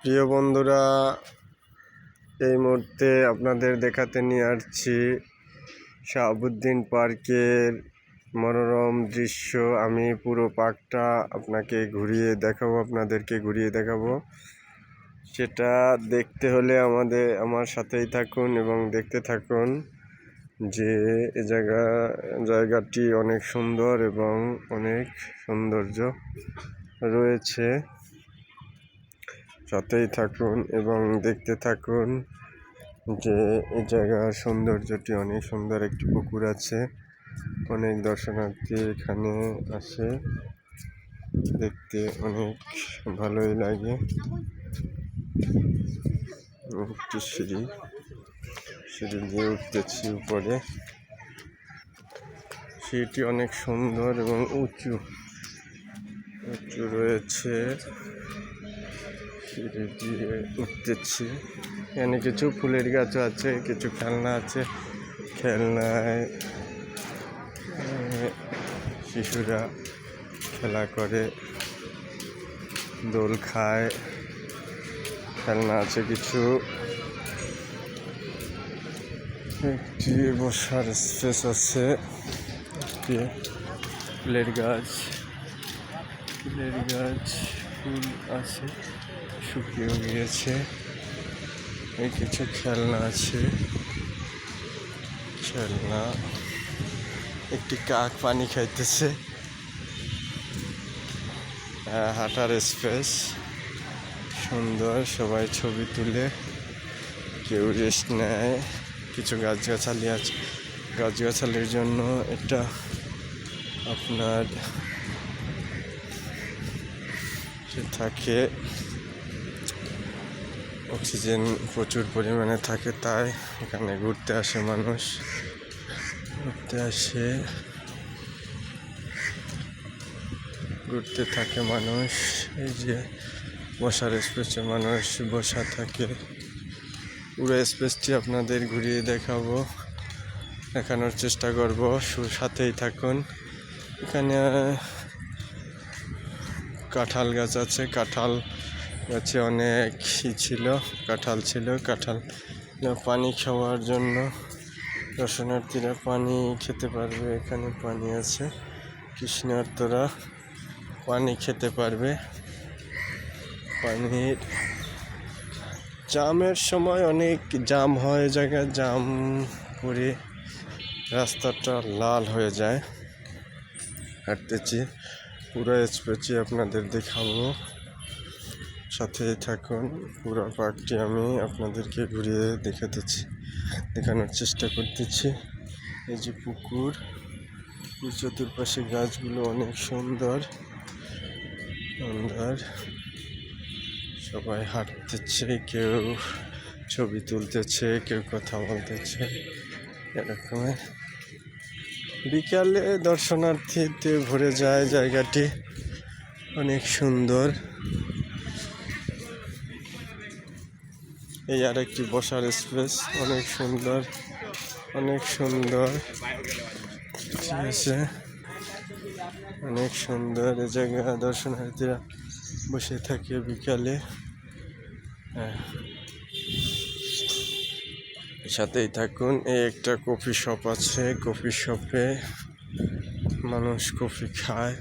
প্রিয় বন্ধুরা, এই মুহূর্তে আপনাদের দেখাতে নিয়ে আসছি শাহাবুদ্দিন পার্কের মনোরম দৃশ্য। আমি পুরো পার্কটা আপনাদেরকে ঘুরিয়ে দেখাবো। সেটা দেখতে হলে আমার সাথেই থাকুন এবং দেখতে থাকুন যে এই জায়গাটি অনেক সুন্দর এবং অনেক সৌন্দর্য রয়েছে। সাথেই থাকুন এবং দেখতে থাকুন যে এই জায়গার সৌন্দর্যটি অনেক সুন্দর। একটি পুকুর আছে, অনেক দর্শনার্থী এখানে আসে, দেখতে অনেক ভালোই লাগে। একটি সিঁড়ি দিয়ে উঠতেছি উপরে। সিঁড়িটি অনেক সুন্দর এবং উঁচু রয়েছে। সিঁড়ি দিয়ে উঠতেছি। এখানে কিছু ফুলের গাছ আছে, কিছু খেলনা আছে। খেলনায় শিশুরা খেলা করে, দোল খায়। খেলনা আছে কিছু। একটি বসার স্পেস আছে। একটি ফুলের গাছ ফুল আছে, শুকিয়ে গিয়েছে। এই কিছু খেলনা আছে। একটি কাক পানি খাইতেছে। হাঁটার স্পেস সুন্দর, সবাই ছবি তুলে, কেউ রেস্ট নেয়। কিছু গাছগাছালি আছে, গাছগাছালির জন্য এটা আপনার থাকে, অক্সিজেন প্রচুর পরিমাণে থাকে, তাই এখানে ঘুরতে আসে মানুষ। ঘুরতে থাকে মানুষ। এই যে বসার স্পেসে মানুষ বসা থাকে। পুরো স্পেসটি আপনাদের ঘুরিয়ে দেখানোর চেষ্টা করব। সাথেই থাকুন। এখানে কাঁঠাল গাছ আছে। কাঁঠাল গাছে অনেক কাঁঠাল ছিল। পানি খাওয়ার জন্য দর্শনার্থীরা পানি খেতে পারবে। এখানে পানি আছে, তৃষ্ণার্তরা পানি খেতে পারবে। পানির জামের সময় অনেক জাম হয়, জায়গায় জাম করে রাস্তাটা লাল হয়ে যায়। হাঁটতেছি, পুরো স্পেসটি আপনাদের দেখাবো। সাথেই থাকুন। পুরো পার্কটি আমি আপনাদেরকে ঘুরিয়ে দেখানোর চেষ্টা করতেছি। এই যে পুকুর, চতুর্পাশে গাছগুলো অনেক সুন্দর। সবাই হাঁটতেছে, কেউ ছবি তুলতেছে, কেউ কথা বলতেছে। এরকমের বিকালে দর্শনার্থীতে ভরে যায় জায়গাটি। অনেক সুন্দর। এই আর একটি বসার স্পেস, অনেক সুন্দর আছে। অনেক সুন্দর এই জায়গা, দর্শনার্থীরা বসে থাকে বিকালে। সাথেই থাকুন। এই একটা কফি শপ আছে। কফি শপে মানুষ কফি খায়।